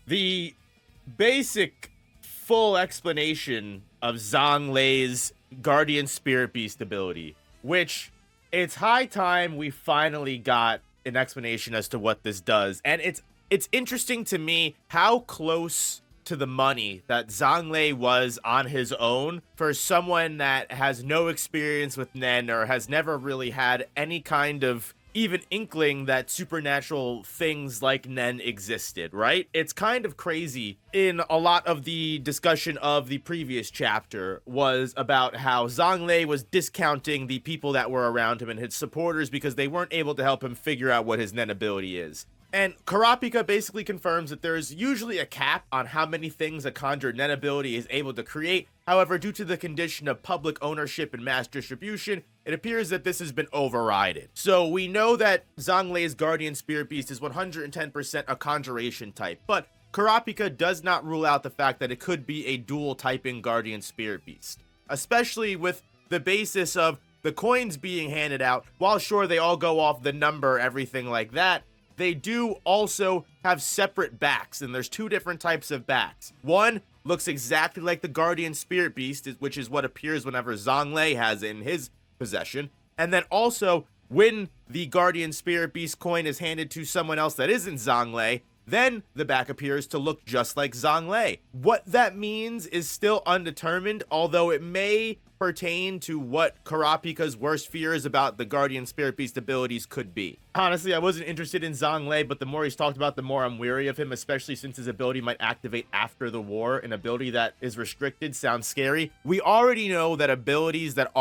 The basic full explanation of Zhang Lei's Guardian Spirit Beast ability, which it's high time we finally got an explanation as to what this does. And it's interesting to me how close to the money that Zhang Lei was on his own for someone that has no experience with Nen or has never really had any kind of even inkling that supernatural things like Nen existed, right? It's kind of crazy. In a lot of the discussion of the previous chapter was about how Zhang Lei was discounting the people that were around him and his supporters because they weren't able to help him figure out what his Nen ability is. And Kurapika basically confirms that there is usually a cap on how many things a conjured Nen ability is able to create. However, due to the condition of public ownership and mass distribution, it appears that this has been overridden. So we know that Zhang Lei's Guardian Spirit Beast is 110% a conjuration type, but Kurapika does not rule out the fact that it could be a dual typing Guardian Spirit Beast, especially with the basis of the coins being handed out. While sure, they all go off the number, everything like that, they do also have separate backs, and there's two different types of backs. One looks exactly like the Guardian Spirit Beast, which is what appears whenever Zhang Lei has it in his possession. And then also, when the Guardian Spirit Beast coin is handed to someone else that isn't Zhang Lei, then the back appears to look just like Zhang Lei. What that means is still undetermined, although it may pertain to what Kurapika's worst fears about the Guardian Spirit Beast abilities could be. Honestly, I wasn't interested in Zhang Lei, but the more he's talked about, the more I'm weary of him, especially since his ability might activate after the war. An ability that is restricted sounds scary. We already know that abilities that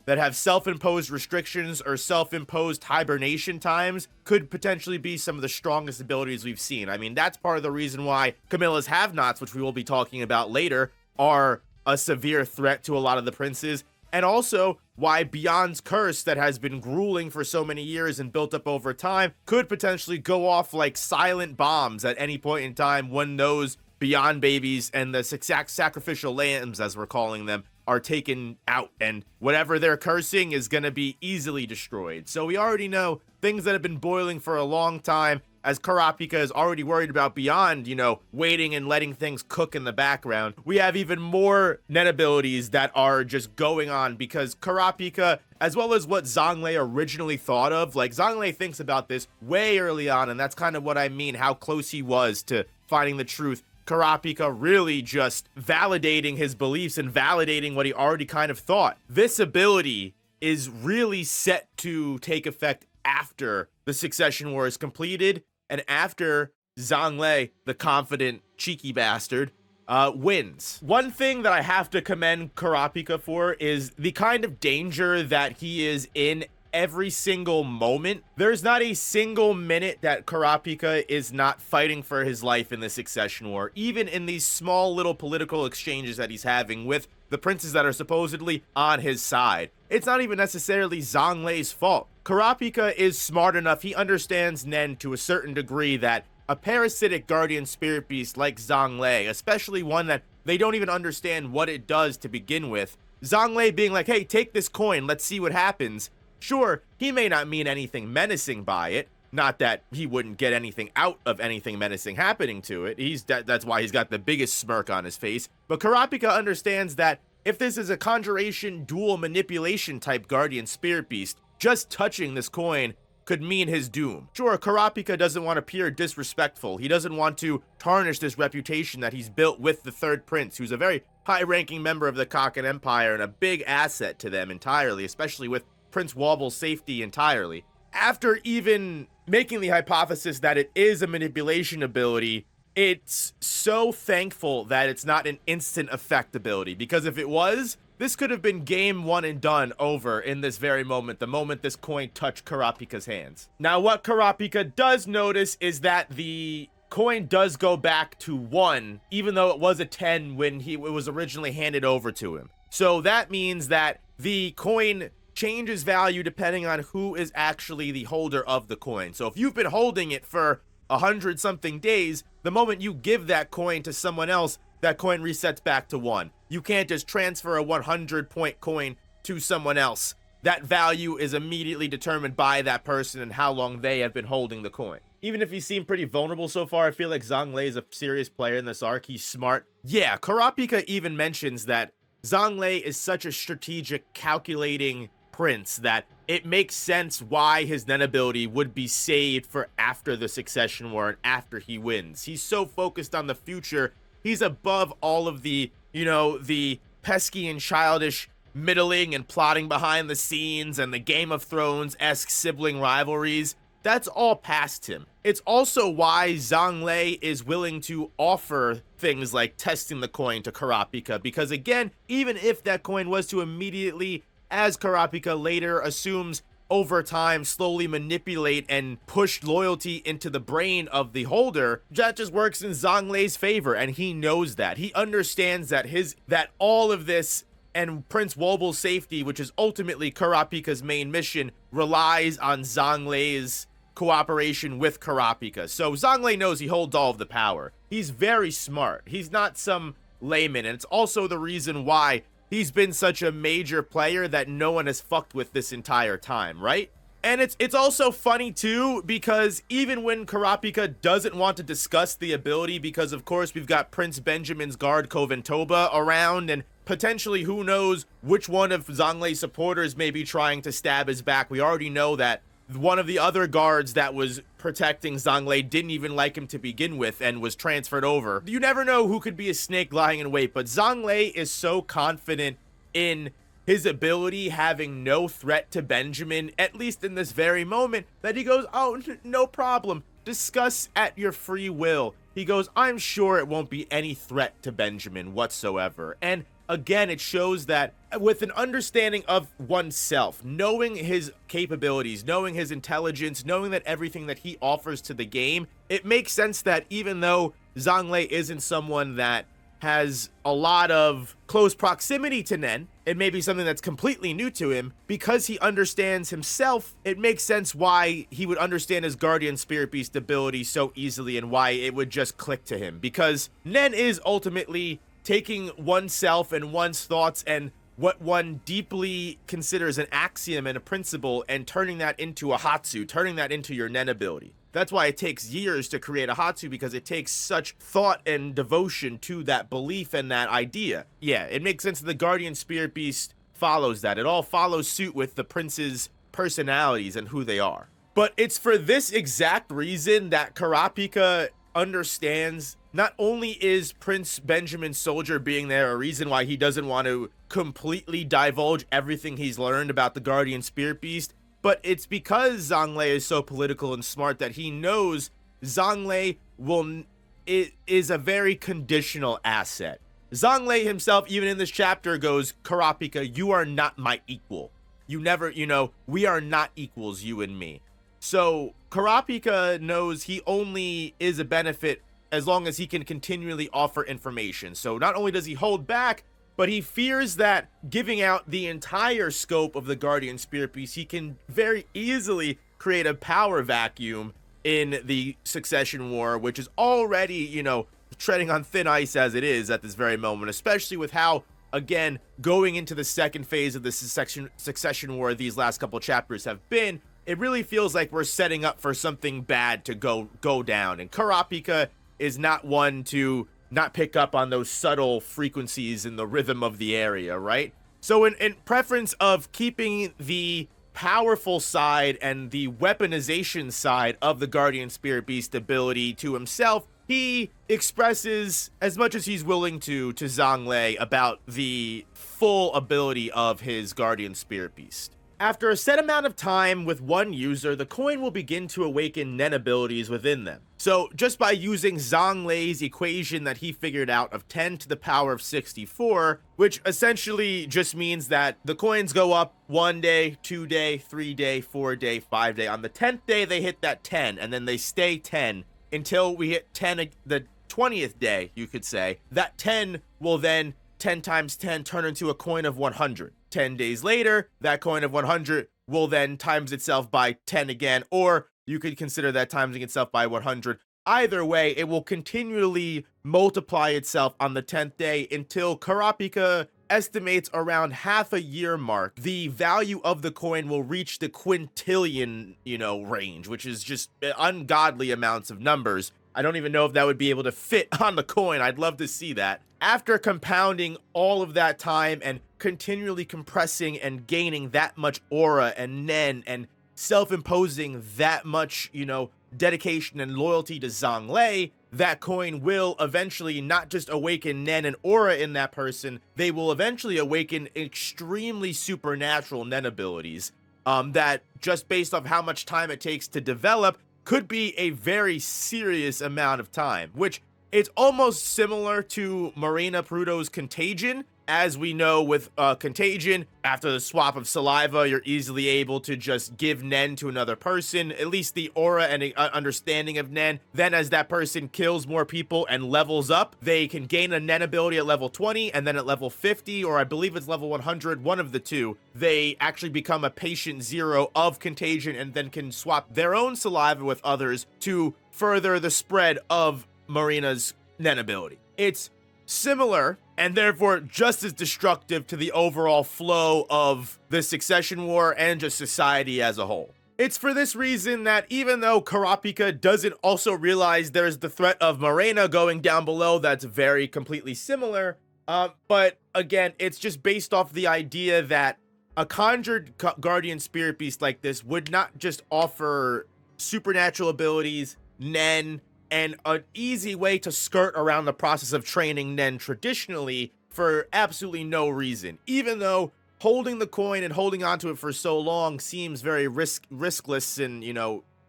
have self-imposed restrictions or self-imposed hibernation times could potentially be some of the strongest abilities we've seen. I mean, that's part of the reason why Camilla's have-nots, which we will be talking about later, are a severe threat to a lot of the princes, and also why Beyond's curse that has been grueling for so many years and built up over time could potentially go off like silent bombs at any point in time when those Beyond babies and the sacrificial lambs, as we're calling them, are taken out, and whatever they're cursing is going to be easily destroyed. So we already know things that have been boiling for a long time, as Kurapika is already worried about Beyond, waiting and letting things cook in the background. We have even more Nen abilities that are just going on because Kurapika, as well as what Zhang Lei originally thought of, like Zhang Lei thinks about this way early on, and that's kind of what I mean, how close he was to finding the truth. Kurapika really just validating his beliefs and validating what he already kind of thought. This ability is really set to take effect after the Succession War is completed and after Zhang Lei, the confident, cheeky bastard, wins. One thing that I have to commend Kurapika for is the kind of danger that he is in every single moment. There's not a single minute that Kurapika is not fighting for his life in the Succession War, even in these small little political exchanges that he's having with the princes that are supposedly on his side. It's not even necessarily Zhang Lei's fault. Kurapika is smart enough, he understands Nen to a certain degree that a parasitic Guardian Spirit Beast like Zhang Lei, especially one that they don't even understand what it does to begin with, Zhang Lei being like, hey, take this coin, let's see what happens. Sure, he may not mean anything menacing by it, not that he wouldn't get anything out of anything menacing happening to it. That's why he's got the biggest smirk on his face. But Kurapika understands that if this is a conjuration dual manipulation type Guardian Spirit Beast, just touching this coin could mean his doom. Sure, Kurapika doesn't want to appear disrespectful. He doesn't want to tarnish this reputation that he's built with the Third Prince, who's a very high-ranking member of the Kaken Empire and a big asset to them entirely, especially with Prince Wobble's safety entirely. After even making the hypothesis that it is a manipulation ability, it's so thankful that it's not an instant effect ability, because if it was, this could have been game one and done over in this very moment, the moment this coin touched Kurapika's hands. Now, what Kurapika does notice is that the coin does go back to 1, even though it was a 10 when it was originally handed over to him. So that means that the coin changes value depending on who is actually the holder of the coin. So if you've been holding it for 100 something days, the moment you give that coin to someone else, that coin resets back to 1. You can't just transfer a 100 point coin to someone else. That value is immediately determined by that person and how long they have been holding the coin. even if he seemed pretty vulnerable so far, I feel like Zhang Lei is a serious player in this arc. He's smart. Yeah, Kurapika even mentions that Zhang Lei is such a strategic, calculating prince that it makes sense why his Nen ability would be saved for after the Succession War and after he wins. He's so focused on the future. He's above all of the, the pesky and childish middling and plotting behind the scenes and the Game of Thrones-esque sibling rivalries. That's all past him. It's also why Zhang Lei is willing to offer things like testing the coin to Kurapika, because again, even if that coin was to immediately, as Kurapika later assumes, over time slowly manipulate and push loyalty into the brain of the holder, that just works in Zhang Lei's favor, and he knows that. He understands that that all of this and Prince Woble's safety, which is ultimately Kurapika's main mission, relies on Zhang Lei's cooperation with Kurapika. So Zhang Lei knows he holds all of the power. He's very smart. He's not some layman, and it's also the reason why he's been such a major player that no one has fucked with this entire time, right? And it's also funny too, because even when Kurapika doesn't want to discuss the ability, because of course we've got Prince Benjamin's guard Koventoba around, and potentially who knows which one of Zhang Lei's supporters may be trying to stab his back. We already know that one of the other guards that was protecting Zhang Lei didn't even like him to begin with and was transferred over. You never know who could be a snake lying in wait, but Zhang Lei is so confident in his ability having no threat to Benjamin, at least in this very moment, that he goes, oh, no problem. Discuss at your free will. He goes, I'm sure it won't be any threat to Benjamin whatsoever. And again, it shows that with an understanding of oneself, knowing his capabilities, knowing his intelligence, knowing that everything that he offers to the game, it makes sense that even though Zhang Lei isn't someone that has a lot of close proximity to Nen, it may be something that's completely new to him, because he understands himself, it makes sense why he would understand his Guardian Spirit Beast ability so easily and why it would just click to him. Because Nen is ultimately taking oneself and one's thoughts and what one deeply considers an axiom and a principle and turning that into a Hatsu, turning that into your Nen ability. That's why it takes years to create a Hatsu, because it takes such thought and devotion to that belief and that idea. Yeah, it makes sense that the Guardian Spirit Beast follows that. It all follows suit with the prince's personalities and who they are. But it's for this exact reason that Kurapika understands not only is Prince Benjamin's soldier being there a reason why he doesn't want to completely divulge everything he's learned about the Guardian Spirit Beast, but it's because Zhang Lei is so political and smart that he knows Zhang Lei is a very conditional asset. Zhang Lei himself, even in this chapter, goes, Kurapika, you are not my equal. You never, we are not equals, you and me. So Kurapika knows he only is a benefit as long as he can continually offer information. So not only does he hold back, but he fears that giving out the entire scope of the Guardian Spirit Beast, he can very easily create a power vacuum in the Succession War, which is already, treading on thin ice as it is at this very moment, especially with how, again, going into the second phase of the Succession War these last couple chapters have been. It really feels like we're setting up for something bad to go down, and Kurapika is not one to not pick up on those subtle frequencies in the rhythm of the area, right? So in preference of keeping the powerful side and the weaponization side of the Guardian Spirit Beast ability to himself, he expresses as much as he's willing to Zhang Lei about the full ability of his Guardian Spirit Beast. After a set amount of time with one user, the coin will begin to awaken Nen abilities within them. So just by using Zhang Lei's equation that he figured out of 10 to the power of 64, which essentially just means that the coins go up 1 day, 2 day, 3 day, 4 day, 5 day. On the 10th day, they hit that 10, and then they stay 10 until we hit 10, the 20th day, you could say. That 10 will then 10 times 10 turn into a coin of 100. 10 days later, that coin of 100 will then times itself by 10 again, or you could consider that timesing itself by 100. Either way, it will continually multiply itself on the 10th day until Kurapika estimates around half a year mark, the value of the coin will reach the quintillion, range, which is just ungodly amounts of numbers. I don't even know if that would be able to fit on the coin. I'd love to see that. After compounding all of that time and continually compressing and gaining that much aura and nen and self-imposing that much, dedication and loyalty to Zhang Lei, that coin will eventually not just awaken nen and aura in that person, they will eventually awaken extremely supernatural nen abilities that, just based off how much time it takes to develop, could be a very serious amount of time, which it's almost similar to Marina Prudo's Contagion. As we know with Contagion, after the swap of saliva, you're easily able to just give nen to another person, at least the aura and understanding of nen. Then as that person kills more people and levels up, they can gain a nen ability at level 20, and then at level 50, or I believe it's level 100, one of the two, they actually become a patient zero of Contagion and then can swap their own saliva with others to further the spread of Marina's nen ability. It's similar and therefore just as destructive to the overall flow of the succession war and just society as a whole. It's for this reason that even though Kurapika doesn't also realize there's the threat of Morena going down below that's very completely similar, but again, it's just based off the idea that a conjured guardian spirit beast like this would not just offer supernatural abilities, nen, and an easy way to skirt around the process of training nen traditionally for absolutely no reason. Even though holding the coin and holding onto it for so long seems very riskless and,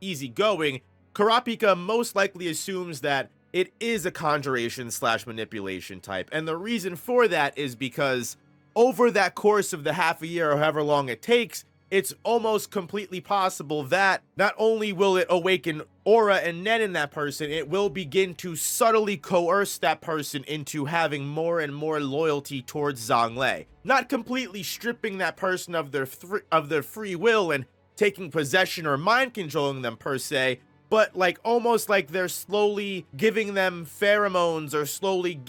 easygoing, Kurapika most likely assumes that it is a conjuration / manipulation type. And the reason for that is because over that course of the half a year or however long it takes, it's almost completely possible that not only will it awaken aura and nen in that person, it will begin to subtly coerce that person into having more and more loyalty towards Zhang Lei. Not completely stripping that person of their free will and taking possession or mind controlling them per se, but almost like they're slowly giving them pheromones or slowly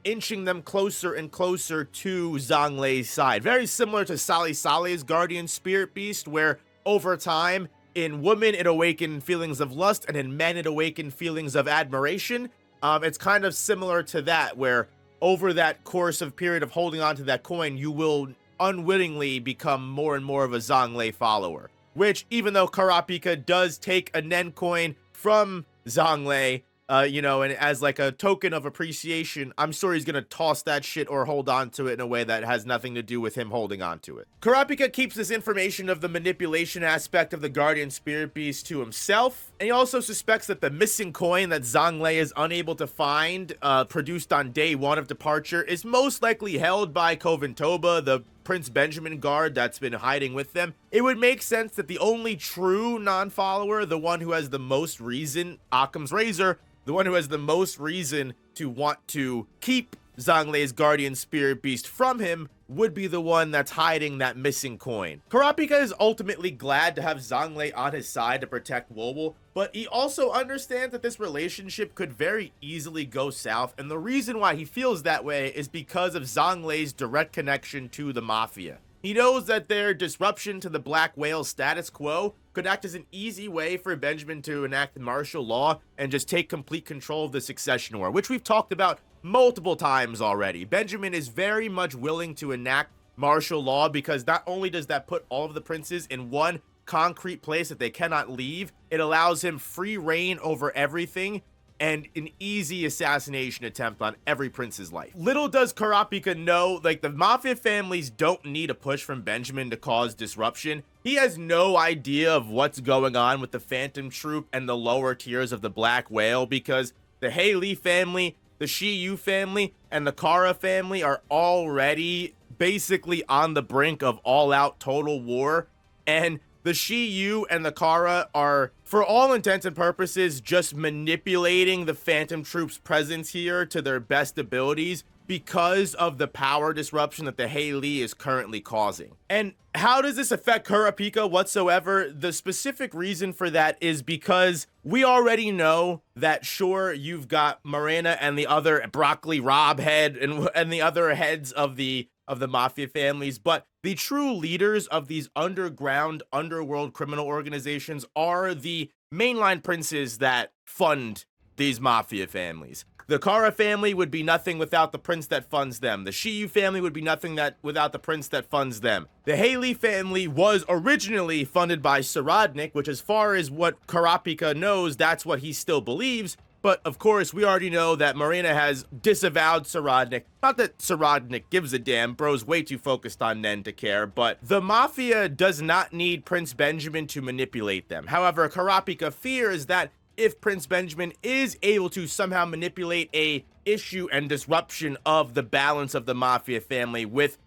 inching them closer and closer to Zhang Lei's side. Very similar to Sally Saleh's guardian spirit beast, where over time, in women it awakened feelings of lust, and in men it awakened feelings of admiration. It's kind of similar to that, where over that course of period of holding on to that coin, you will unwittingly become more and more of a Zhang Lei follower. Which, even though Kurapika does take a nen coin from Zhang Lei, and as a token of appreciation, I'm sure he's gonna toss that shit or hold on to it in a way that has nothing to do with him holding on to it. Kurapika keeps this information of the manipulation aspect of the guardian spirit beast to himself, and he also suspects that the missing coin that Zhang Lei is unable to find, produced on day 1 of departure, is most likely held by Koventoba, the Prince Benjamin guard that's been hiding with them. It would make sense that the only true non-follower, the one who has the most reason, Occam's razor, the one who has the most reason to want to keep Zhang Lei's guardian spirit beast from him, would be the one that's hiding that missing coin. Kurapika is ultimately glad to have Zhang Lei on his side to protect Wobo, but he also understands that this relationship could very easily go south, and the reason why he feels that way is because of Zhang Lei's direct connection to the Mafia. He knows that their disruption to the Black Whale status quo could act as an easy way for Benjamin to enact martial law and just take complete control of the succession war, which we've talked about multiple times already. Benjamin is very much willing to enact martial law because not only does that put all of the princes in one concrete place that they cannot leave, it allows him free reign over everything and an easy assassination attempt on every prince's life. Little does Kurapika know, the Mafia families don't need a push from Benjamin to cause disruption. He has no idea of what's going on with the Phantom Troop and the lower tiers of the Black Whale because the Haley family, the Shiyu family, and the Kara family are already basically on the brink of all-out total war, and the Shiyu and the Kara are, for all intents and purposes, just manipulating the Phantom Troop's presence here to their best abilities because of the power disruption that the Haley is currently causing. And how does this affect Kurapika whatsoever? The specific reason for that is because we already know that, sure, you've got Morena and the other Broccoli Rob head and the other heads of the of the mafia families, but the true leaders of these underground underworld criminal organizations are the mainline princes that fund these mafia families. The Kara family would be nothing without the prince that funds them. The Shiyu family would be nothing without the prince that funds them. The Haley family was originally funded by Saradnik, which, as far as what Kurapika knows, that's what he still believes. But of course, we already know that Marina has disavowed Saradnik. Not that Saradnik gives a damn, bro's way too focused on Nen to care, but the Mafia does not need Prince Benjamin to manipulate them. However, Kurapika fears that if Prince Benjamin is able to somehow manipulate a issue and disruption of the balance of the Mafia family with,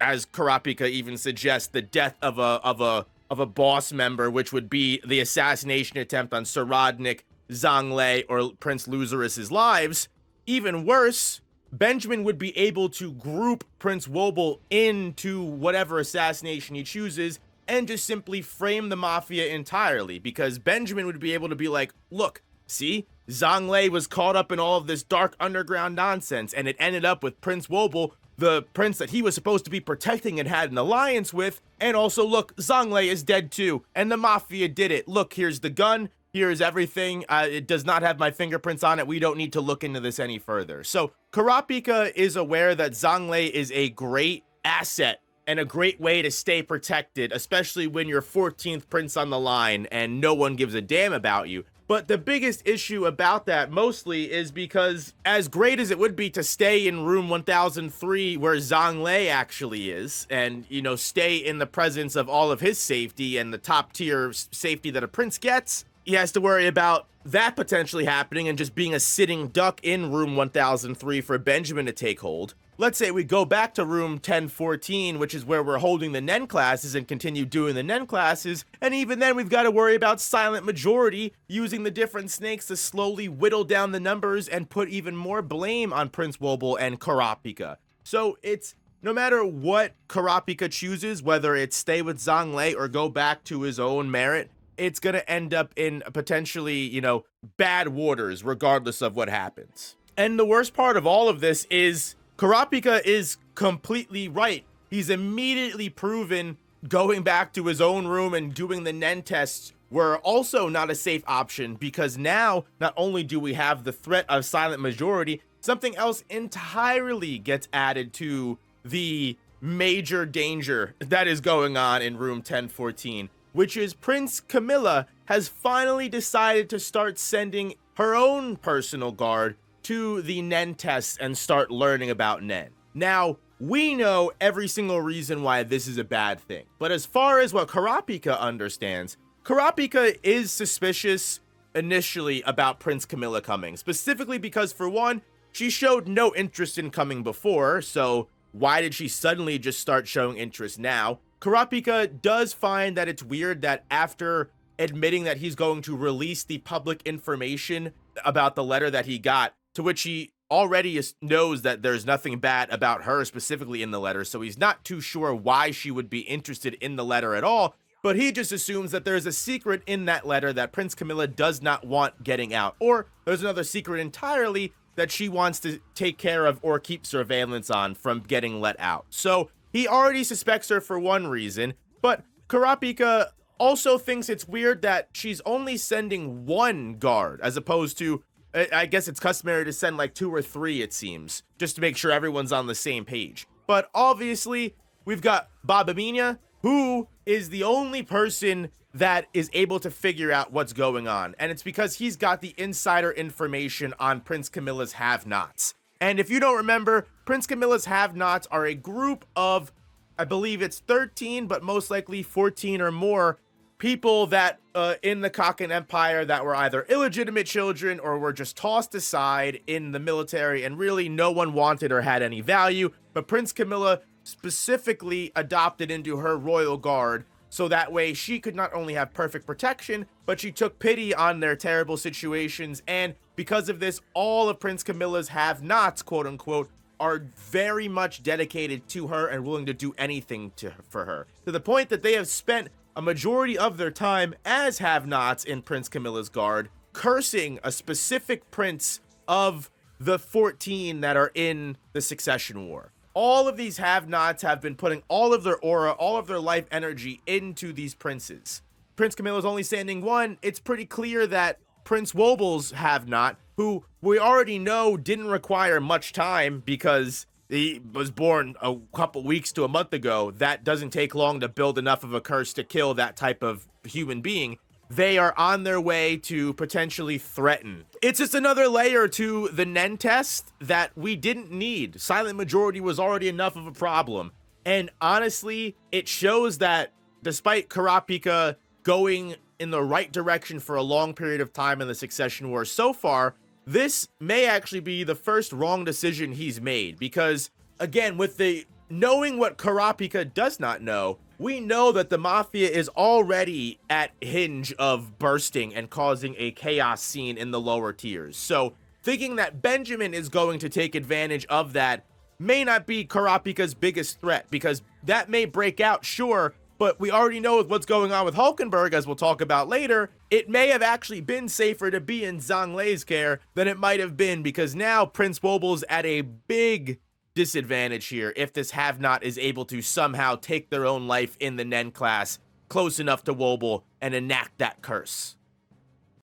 as Kurapika even suggests, the death of a boss member, which would be the assassination attempt on Saradnik, Zhang Lei, or Prince Luzerus's lives. Even worse, Benjamin would be able to group Prince Wobble into whatever assassination he chooses and just simply frame the Mafia entirely, because Benjamin would be able to be like, look, see, Zhang Lei was caught up in all of this dark underground nonsense, and it ended up with Prince Wobble, the prince that he was supposed to be protecting and had an alliance with, and also, look, Zhang Lei is dead too, and the Mafia did it. Look, here's the gun, here's everything, it does not have my fingerprints on it, we don't need to look into this any further. So, Kurapika is aware that Zhang Lei is a great asset and a great way to stay protected, especially when you're 14th prince on the line and no one gives a damn about you. But the biggest issue about that mostly is because, as great as it would be to stay in room 1003 where Zhang Lei actually is, and, you know, stay in the presence of all of his safety and the top tier safety that a prince gets, he has to worry about that potentially happening and just being a sitting duck in room 1003 for Benjamin to take hold. Let's say we go back to room 1014, which is where we're holding the Nen classes and continue doing the Nen classes, and even then we've got to worry about Silent Majority using the different snakes to slowly whittle down the numbers and put even more blame on Prince Wobble and Kurapika. So it's, no matter what Kurapika chooses, whether it's stay with Zhang Lei or go back to his own merit, it's going to end up in potentially, you know, bad waters regardless of what happens. And the worst part of all of this is Kurapika is completely right. He's immediately proven going back to his own room and doing the Nen tests were also not a safe option, because now not only do we have the threat of Silent Majority, something else entirely gets added to the major danger that is going on in room 1014, which is Prince Camilla has finally decided to start sending her own personal guard to the Nen tests and start learning about Nen. Now, we know every single reason why this is a bad thing, but as far as what Kurapika understands, Kurapika is suspicious initially about Prince Camilla coming, specifically because, for one, she showed no interest in coming before, so why did she suddenly just start showing interest now? Kurapika does find that it's weird that after admitting that he's going to release the public information about the letter that he got, to which he already knows that there's nothing bad about her specifically in the letter, so he's not too sure why she would be interested in the letter at all, but he just assumes that there's a secret in that letter that Prince Camilla does not want getting out, or there's another secret entirely that she wants to take care of or keep surveillance on from getting let out. So he already suspects her for one reason, but Kurapika also thinks it's weird that she's only sending one guard as opposed to, I guess it's customary to send like 2 or 3, it seems, just to make sure everyone's on the same page. But obviously, we've got Babamina, who is the only person that is able to figure out what's going on. And it's because he's got the insider information on Prince Camilla's have-nots. And if you don't remember, Prince Camilla's have-nots are a group of, I believe it's 13, but most likely 14 or more people that in the Kaken Empire that were either illegitimate children or were just tossed aside in the military and really no one wanted or had any value. But Prince Camilla specifically adopted into her royal guard, so that way she could not only have perfect protection, but she took pity on their terrible situations. And because of this, all of Prince Camilla's have-nots, quote unquote, are very much dedicated to her and willing to do anything for her, to the point that they have spent a majority of their time as have-nots in Prince Camilla's guard, cursing a specific prince of the 14 that are in the Succession War. all of these have-nots have been putting all of their aura, all of their life energy into these princes. Prince Camilla's only standing one. It's pretty clear that Prince Woble's have-not, who we already know didn't require much time because he was born a couple weeks to a month ago. That doesn't take long to build enough of a curse to kill that type of human being. They are on their way to potentially threaten. It's just another layer to the Nen test that we didn't need. Silent Majority was already enough of a problem. And honestly, it shows that despite Kurapika going in the right direction for a long period of time in the Succession War so far, this may actually be the first wrong decision he's made. Because, again, with the knowing what Kurapika does not know, we know that the Mafia is already at hinge of bursting and causing a chaos scene in the lower tiers. So thinking that Benjamin is going to take advantage of that may not be Kurapika's biggest threat, because that may break out, sure, but we already know with what's going on with Hulkenberg, as we'll talk about later, it may have actually been safer to be in Zhang Lei's care than it might have been, because now Prince Woble's at a big disadvantage here if this have-not is able to somehow take their own life in the Nen class close enough to Wobble and enact that curse.